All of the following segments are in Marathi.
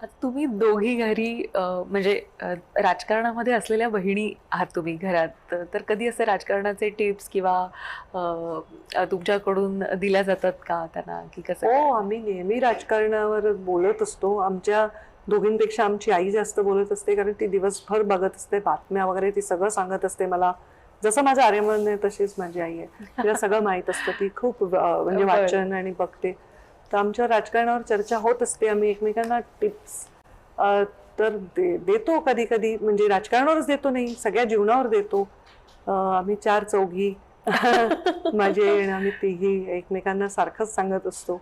आता तुम्ही दोघी घरी म्हणजे राजकारणामध्ये असलेल्या बहिणी आहात तुम्ही घरात. तर कधी असे राजकारणाचे टिप्स किंवा तुमच्याकडून दिल्या जातात का त्यांना, की कसं हो, काय? आम्ही नेहमी राजकारणावर बोलत असतो. आमच्या दोघींपेक्षा आमची आई जास्त बोलत असते, कारण ती दिवसभर बघत असते बातम्या वगैरे, ती सगळं सांगत असते मला. जसं माझं आर्यमन आहे तशीच माझी आई आहे. तिला सगळं माहीत असतं. ती खूप म्हणजे बरं. वाचन आणि बघते. तर आमच्या राजकारणावर चर्चा होत असते. आम्ही एकमेकांना टिप्स तर देतो कधी-कधी, म्हणजे राजकारणावरच देतो नाही, सगळ्या जीवनावर देतो. आम्ही 4 चौघी माझी आई आणि आम्ही तिघी एकमेकांना सारखंच सांगत असतो.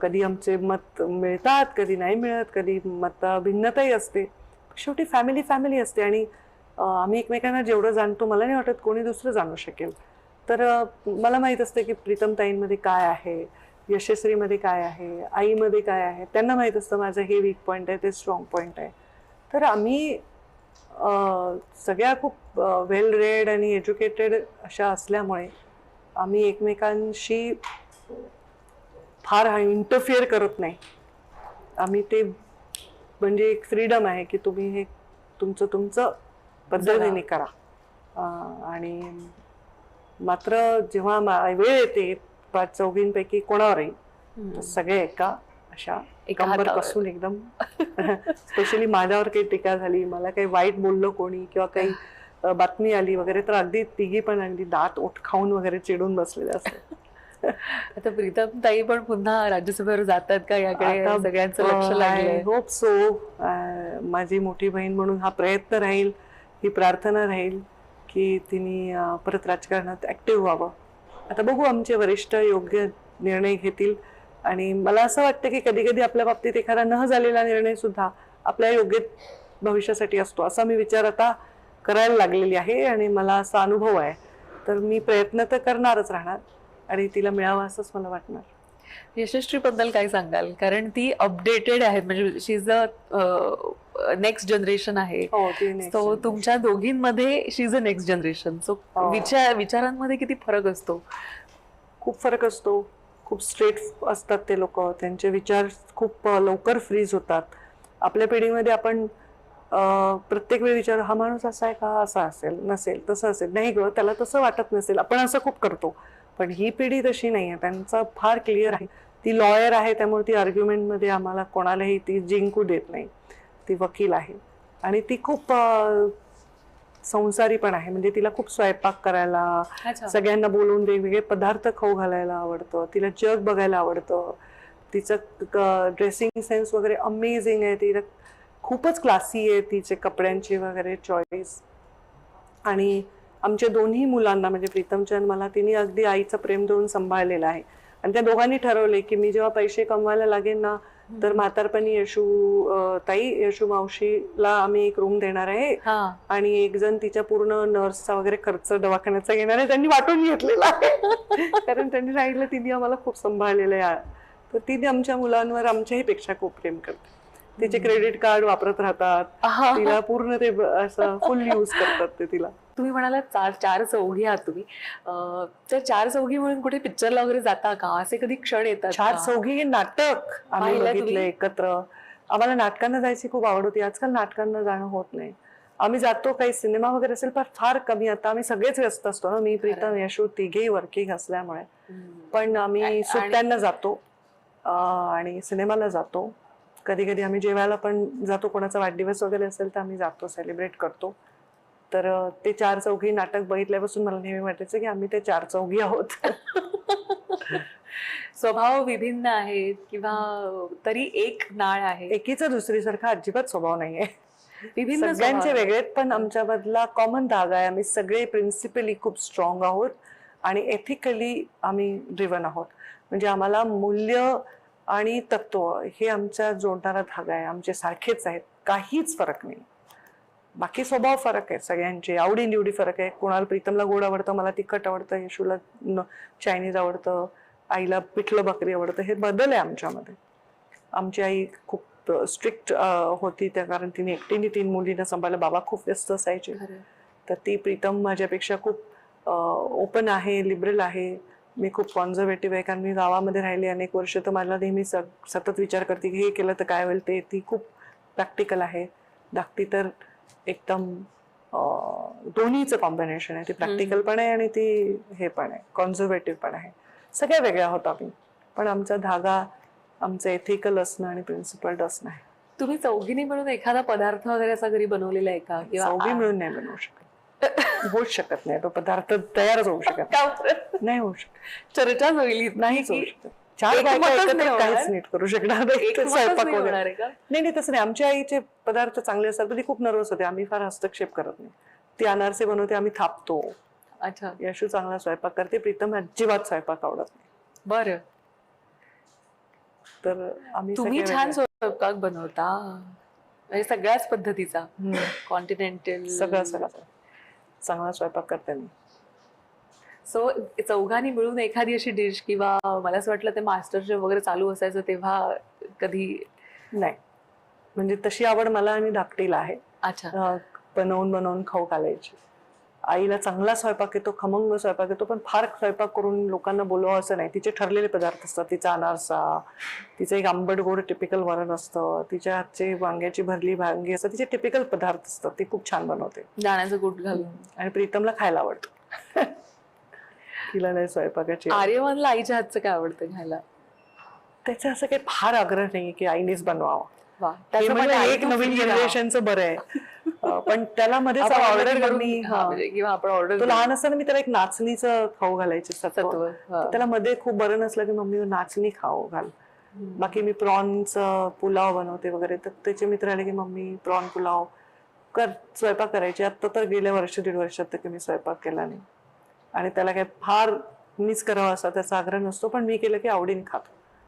कधी आमचे मत मिळतात, कधी नाही मिळत, कधी मत भिन्नताही असते. शेवटी फॅमिली फॅमिली असते आणि आम्ही एकमेकांना जेवढं जाणतो मला नाही वाटत कोणी दुसरं जाणू शकेल. तर मला माहीत असतं की प्रीतमताईंमध्ये काय आहे, यशस्वीमध्ये काय आहे, आईमध्ये काय आहे. त्यांना माहीत असतं माझं हे वीक पॉइंट आहे, ते स्ट्रॉंग पॉइंट आहे. तर आम्ही सगळ्या खूप वेल रेड आणि एज्युकेटेड अशा असल्यामुळे आम्ही एकमेकांशी फार इंटरफिअर करत नाही. आम्ही ते म्हणजे एक फ्रीडम आहे की तुम्ही हे तुमचं तुमचं पद्धतीने करा. आणि मात्र जेव्हा वेळ येते पाच चौघींपैकी कोणावरही, तर सगळे एका अशा एका कंबर हातावर. कसून एकदम स्पेशली माझ्यावर काही टीका झाली, मला काही वाईट बोललं कोणी किंवा काही बातमी आली वगैरे, तर अगदी तिघी पण अगदी दात ओठ खाऊन वगैरे चिडून बसलेले असतात. आता प्रीतम ताई पण पुन्हा राज्यसभेवर जातात का, आता याकडे सगळ्यांचं लक्ष आय लागलंय? Hope so. माझी मोठी बहीण म्हणून हा प्रयत्न राहील, ही प्रार्थना राहील की तिने परत राजकारणात ऍक्टिव्ह व्हावं. आता बघू आमचे वरिष्ठ योग्य निर्णय घेतील. आणि मला असं वाटतं की कधी कधी आपल्या बाबतीत एखादा न झालेला निर्णय सुद्धा आपल्या योग्य भविष्यासाठी असतो, असा मी विचार आता करायला लागलेली आहे आणि मला असा अनुभव आहे. तर मी प्रयत्न तर करणारच राहणार आणि तिला मिळावं असंच मला वाटणार. यशस्वी बद्दल काय सांगाल? कारण ती अपडेटेड आहे, म्हणजे she is a next generation आहे. हो, ती नेक्स्ट सो जनरेशन. तुमच्या दोघींमध्ये she is a next generation. So हो, विचारांमध्ये किती फरक असतो? खूप फरक असतो. खूप स्ट्रेट असतात ते लोक, त्यांचे विचार खूप लवकर फ्रीज होतात. आपल्या पिढीमध्ये आपण प्रत्येक वेळी विचार, हा माणूस असा आहे का, असा असेल, नसेल, तसं असेल, नाही ग त्याला तसं वाटत नसेल, आपण असं खूप करतो. पण ही पिढी तशी नाही आहे, त्यांचं फार क्लिअर आहे. ती लॉयर आहे, त्यामुळे ती आर्ग्युमेंटमध्ये आम्हाला कोणालाही ती जिंकू देत नाही. ती वकील आहे आणि ती खूप संसारी पण आहे. म्हणजे तिला खूप स्वयंपाक करायला, अच्छा. सगळ्यांना बोलवून वेगवेगळे पदार्थ खाऊ घालायला आवडतं, तिला जग बघायला आवडतं. तिचं ड्रेसिंग सेन्स वगैरे अमेझिंग आहे. तिला खूपच क्लासी आहे तिचे कपड्यांची वगैरे चॉईस. आणि आमच्या दोन्ही मुलांना म्हणजे प्रीतमच्या आणि मला तिने अगदी आईचं प्रेम देऊन सांभाळलेलं आहे. आणि त्या दोघांनी ठरवले की मी जेव्हा पैसे कमवायला लागेन ना, तर म्हातारपणी ताई यशू मावशीला आम्ही एक रूम देणार आहे हा. आणि एक जण तिच्या पूर्ण नर्सचा वगैरे खर्च दवाखान्याचा घेणार आहे. त्यांनी वाटून घेतलेला आहे कारण त्यांनी सांगितलं तिने आम्हाला खूप सांभाळलेलं आहे. तर तिने आमच्या मुलांवर आमच्याही पेक्षा खूप प्रेम करते. तिचे क्रेडिट कार्ड वापरत राहतात, तिला पूर्ण ते असं फुल यूज करतात ते तिला. तुम्ही म्हणालात चार चार चौघी आहात तुम्ही. तर चार चौघी म्हणून कुठे पिक्चरला वगैरे जाता का? असे कधी क्षण येतात चार का? चौघी हे नाटक आम्ही पाहिलंय बघितलं तुम्ही? एकत्र. आम्हाला नाटकांना जायची खूप आवड होती. आजकाल नाटकांना जाणं होत नाही. आम्ही जातो, काही सिनेमा वगैरे असेल पण फार कमी. आता आम्ही सगळेच व्यस्त असतो ना, मी प्रीतम यशू तिघेही वर्किंग असल्यामुळे. पण आम्ही सुट्ट्यांना जातो आणि सिनेमाला जातो. कधी कधी आम्ही जेवायला पण जातो, कोणाचा वाढदिवस वगैरे असेल तर आम्ही जातो, सेलिब्रेट करतो. तर ते चार चौघी नाटक बघितल्यापासून मला नेहमी वाटायचं की आम्ही ते चार चौघी आहोत. स्वभाव विभिन्न आहेत किंवा तरी एक नाळ आहे. एकीचा दुसरीसारखा अजिबात स्वभाव नाहीये. विभिन्न स्वभाव सगळ्यांचे आहेत. वेगळेत, पण आमच्यामधला कॉमन धागा आहे, आम्ही सगळे प्रिन्सिपली खूप स्ट्रॉंग आहोत आणि एथिकली आम्ही ड्रिव्हन आहोत. म्हणजे आम्हाला मूल्य आणि तत्व हे आमचा जोडणारा धागा आहे. आमचे सारखेच आहेत, काहीच फरक नाही. बाकी स्वभाव फरक आहे, सगळ्यांचे आवडी-निवडी फरक आहे. कोणाला प्रीतमला गोड आवडतं, मला तिखट आवडतं, यशूला चायनीज आवडतं, आईला पिठलं भाकरी आवडतं. हे बदल आहे आमच्यामध्ये. आमची आई खूप स्ट्रिक्ट होती, त्या कारण तिने एकटीने 3 मुलींना सांभाळलं. बाबा खूप व्यस्त असायचे. तर ती प्रीतम माझ्यापेक्षा खूप ओपन आहे, लिबरल आहे. मी खूप कॉन्झर्वेटिव्ह आहे, कारण मी गावामध्ये राहिली अनेक वर्ष, तर मला नेहमी सतत विचार करते की हे केलं तर काय होईल. ती खूप प्रॅक्टिकल आहे. धाकटी तर एकदम दोन्हीचं कॉम्बिनेशन आहे. ती प्रॅक्टिकल पण आहे आणि ती हे पण आहे, कॉन्झर्वेटिव्ह पण आहे. सगळ्या वेगळ्या होत आम्ही, पण आमचा धागा, आमचं एथिकल असणं आणि प्रिन्सिपल्ड असणं आहे. तुम्ही चौघींनी मिळून एखादा पदार्थ वगैरे असा घरी बनवलेला आहे का? चौघी मिळून नाही बनवू शकत, होऊच शकत नाही. तो पदार्थ तयारच होऊ शकत नाही, होऊ शकत, चर्चाच होईल नाहीच होऊ शकत. चार बायका एकत्र काहीच नीट करू शकणार नाही स्वयंपाक वगैरे. नाही, तसं नाही. आमच्या आईचे पदार्थ चांगले असतात, पण ती खूप नर्वस होते. आम्ही फार हस्तक्षेप करत नाही. ती अनारसे बनवते, आम्ही थापतो. अच्छा, यशू चांगला स्वयंपाक करते, प्रीतम अजिबात स्वयंपाक आवडत नाही. बरं. तर आम्ही तुम्ही छान स्वयंपाक बनवता, म्हणजे सगळ्याच पद्धतीचा, हम्म. कॉन्टिनेंटल, सगळं चांगला स्वयंपाक करते मी. सो चौघांनी मिळून एखादी अशी डिश, किंवा मला असं वाटलं ते मास्टर शेफ वगैरे चालू असायचं तेव्हा कधी? नाही, म्हणजे तशी आवड मला आणि धाकटीला आहे. अच्छा, बनवून खाऊ घालायची. आईला चांगला स्वयंपाक येतो, खमंग स्वयंपाक येतो, पण फार स्वयंपाक करून लोकांना बोलवा असं नाही. तिचे ठरलेले पदार्थ असतात. तिचा अनारसा, तिचं एक आंबट गोड टिपिकल वरण असतं, तिच्या हातची वांग्याची भरली वांगी असतात, तिचे टिपिकल पदार्थ असतात. ती खूप छान बनवते, दाण्याचं कूट घालून. आणि प्रीतमला खायला आवडतं. तिला नाही स्वयंपाकाची. आर्यमनला आईच्या हातचं काय आवडतं खायला? त्याचं असं काही फार आग्रह नाही की आईनेच बनवावं. वा, त्याचं म्हणजे एक नवीन जनरेशनचं बरं आहे. पण त्याला मध्येच ऑर्डर करून किंवा आपण ऑर्डर, तो लहान असताना मी त्याला एक नाचणीचं खाऊ घालायचे सत्व. सत्व. त्याला मध्ये खूप बरं नसलं की मम्मी नाचणी खाऊ घाल. बाकी मी प्रॉनचं पुलाव बनवते वगैरे, तर त्याचे मित्र आले की मम्मी प्रॉन पुलाव कर, स्वयंपाक करायचे. आता तर गेल्या वर्ष 1.5 वर्षात तर मी स्वयंपाक केला नाही, आणि त्याला काय फार मीच करावं असा त्याचा आग्रह नसतो, पण मी केलं की आवडीने खातो.